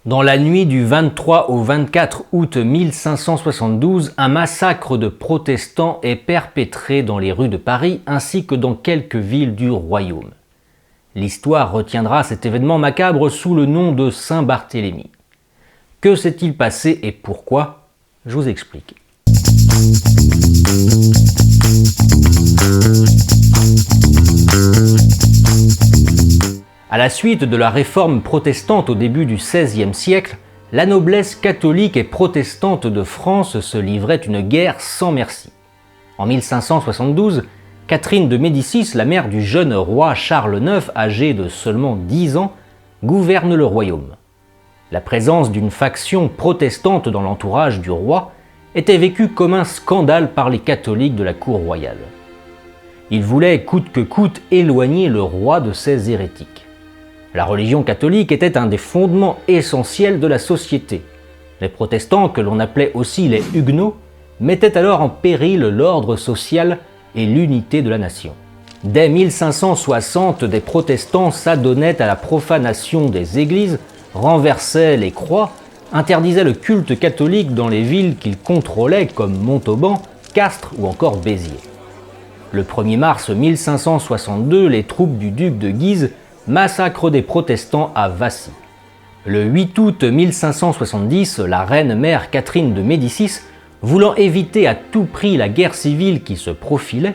Dans la nuit du 23 au 24 août 1572, un massacre de protestants est perpétré dans les rues de Paris ainsi que dans quelques villes du royaume. L'histoire retiendra cet événement macabre sous le nom de Saint-Barthélemy. Que s'est-il passé et pourquoi? Je vous explique. À la suite de la réforme protestante au début du XVIe siècle, la noblesse catholique et protestante de France se livrait une guerre sans merci. En 1572, Catherine de Médicis, la mère du jeune roi Charles IX, âgé de seulement 10 ans, gouverne le royaume. La présence d'une faction protestante dans l'entourage du roi était vécue comme un scandale par les catholiques de la cour royale. Ils voulaient coûte que coûte éloigner le roi de ces hérétiques. La religion catholique était un des fondements essentiels de la société. Les protestants, que l'on appelait aussi les huguenots, mettaient alors en péril l'ordre social et l'unité de la nation. Dès 1560, des protestants s'adonnaient à la profanation des églises, renversaient les croix, interdisaient le culte catholique dans les villes qu'ils contrôlaient comme Montauban, Castres ou encore Béziers. Le 1er mars 1562, les troupes du duc de Guise massacrent des protestants à Vassy. Le 8 août 1570, la reine-mère Catherine de Médicis, voulant éviter à tout prix la guerre civile qui se profilait,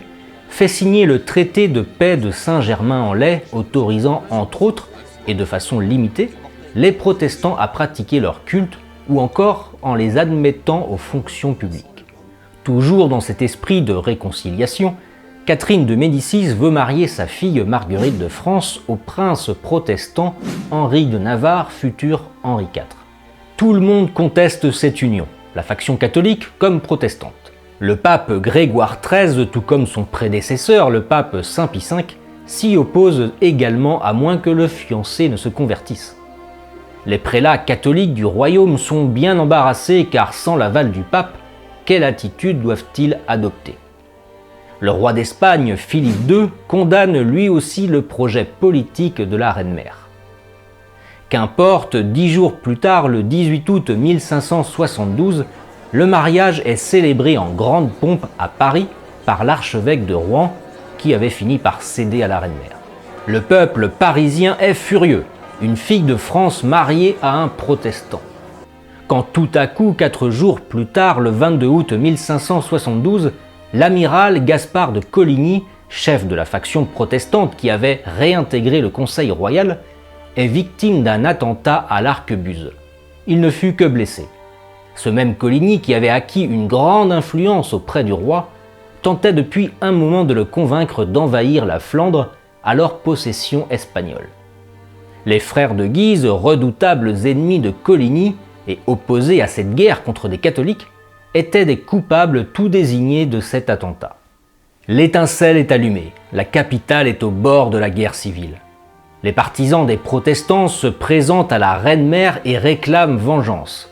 fait signer le traité de paix de Saint-Germain-en-Laye, autorisant entre autres, et de façon limitée, les protestants à pratiquer leur culte ou encore en les admettant aux fonctions publiques. Toujours dans cet esprit de réconciliation, Catherine de Médicis veut marier sa fille Marguerite de France au prince protestant Henri de Navarre, futur Henri IV. Tout le monde conteste cette union, la faction catholique comme protestante. Le pape Grégoire XIII, tout comme son prédécesseur, le pape Saint Pie V, s'y oppose également à moins que le fiancé ne se convertisse. Les prélats catholiques du royaume sont bien embarrassés car sans l'aval du pape, quelle attitude doivent-ils adopter? Le roi d'Espagne, Philippe II, condamne lui aussi le projet politique de la reine-mère. Qu'importe, 10 jours plus tard, le 18 août 1572, le mariage est célébré en grande pompe à Paris par l'archevêque de Rouen, qui avait fini par céder à la reine-mère. Le peuple parisien est furieux, une fille de France mariée à un protestant. Quand tout à coup, 4 jours plus tard, le 22 août 1572, l'amiral Gaspard de Coligny, chef de la faction protestante qui avait réintégré le Conseil royal, est victime d'un attentat à l'arquebuse. Il ne fut que blessé. Ce même Coligny, qui avait acquis une grande influence auprès du roi, tentait depuis un moment de le convaincre d'envahir la Flandre, alors possession espagnole. Les frères de Guise, redoutables ennemis de Coligny et opposés à cette guerre contre des catholiques, étaient des coupables tout désignés de cet attentat. L'étincelle est allumée, la capitale est au bord de la guerre civile. Les partisans des protestants se présentent à la reine-mère et réclament vengeance.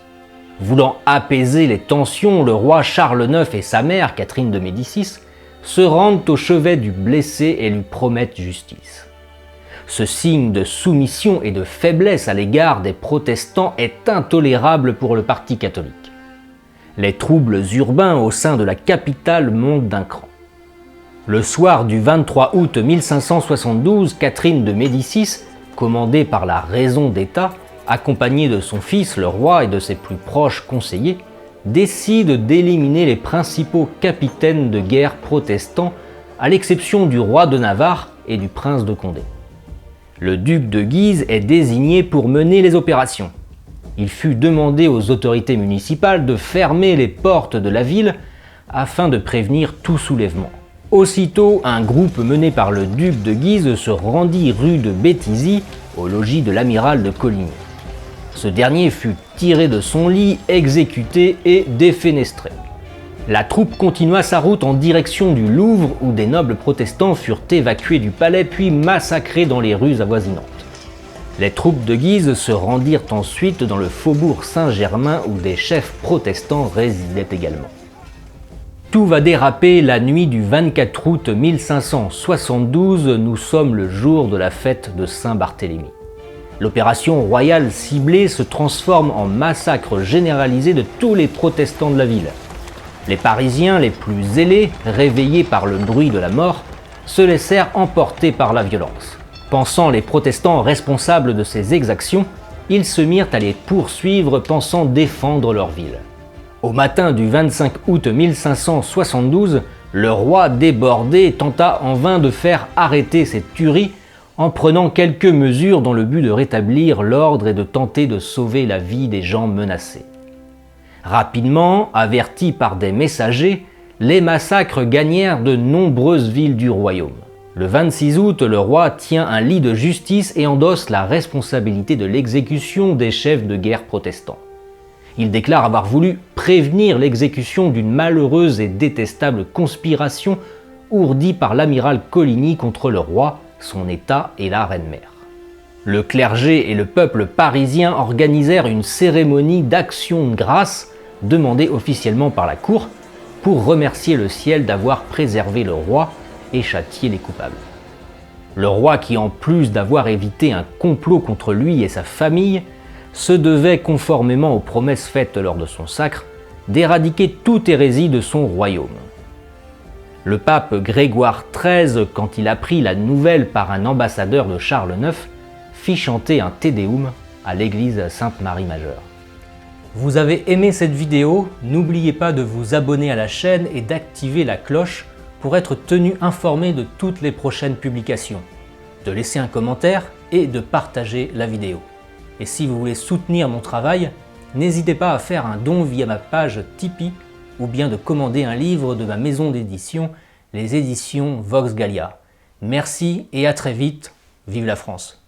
Voulant apaiser les tensions, le roi Charles IX et sa mère, Catherine de Médicis, se rendent au chevet du blessé et lui promettent justice. Ce signe de soumission et de faiblesse à l'égard des protestants est intolérable pour le parti catholique. Les troubles urbains au sein de la capitale montent d'un cran. Le soir du 23 août 1572, Catherine de Médicis, commandée par la raison d'État, accompagnée de son fils le roi et de ses plus proches conseillers, décide d'éliminer les principaux capitaines de guerre protestants, à l'exception du roi de Navarre et du prince de Condé. Le duc de Guise est désigné pour mener les opérations. Il fut demandé aux autorités municipales de fermer les portes de la ville afin de prévenir tout soulèvement. Aussitôt, un groupe mené par le duc de Guise se rendit rue de Béthisy, au logis de l'amiral de Coligny. Ce dernier fut tiré de son lit, exécuté et défenestré. La troupe continua sa route en direction du Louvre où des nobles protestants furent évacués du palais puis massacrés dans les rues avoisinantes. Les troupes de Guise se rendirent ensuite dans le faubourg Saint-Germain où des chefs protestants résidaient également. Tout va déraper la nuit du 24 août 1572, nous sommes le jour de la fête de Saint-Barthélemy. L'opération royale ciblée se transforme en massacre généralisé de tous les protestants de la ville. Les Parisiens les plus zélés, réveillés par le bruit de la mort, se laissèrent emporter par la violence. Pensant les protestants responsables de ces exactions, ils se mirent à les poursuivre pensant défendre leur ville. Au matin du 25 août 1572, le roi débordé tenta en vain de faire arrêter cette tuerie en prenant quelques mesures dans le but de rétablir l'ordre et de tenter de sauver la vie des gens menacés. Rapidement, avertis par des messagers, les massacres gagnèrent de nombreuses villes du royaume. Le 26 août, le roi tient un lit de justice et endosse la responsabilité de l'exécution des chefs de guerre protestants. Il déclare avoir voulu prévenir l'exécution d'une malheureuse et détestable conspiration ourdie par l'amiral Coligny contre le roi, son État et la reine-mère. Le clergé et le peuple parisien organisèrent une cérémonie d'action de grâce demandée officiellement par la cour pour remercier le ciel d'avoir préservé le roi et châtier les coupables. Le roi, qui en plus d'avoir évité un complot contre lui et sa famille, se devait, conformément aux promesses faites lors de son sacre, d'éradiquer toute hérésie de son royaume. Le pape Grégoire XIII, quand il apprit la nouvelle par un ambassadeur de Charles IX, fit chanter un Te Deum à l'église Sainte-Marie-Majeure. Vous avez aimé cette vidéo? N'oubliez pas de vous abonner à la chaîne et d'activer la cloche pour être tenu informé de toutes les prochaines publications, de laisser un commentaire et de partager la vidéo. Et si vous voulez soutenir mon travail, n'hésitez pas à faire un don via ma page Tipeee ou bien de commander un livre de ma maison d'édition, les éditions Vox Gallia. Merci et à très vite, vive la France!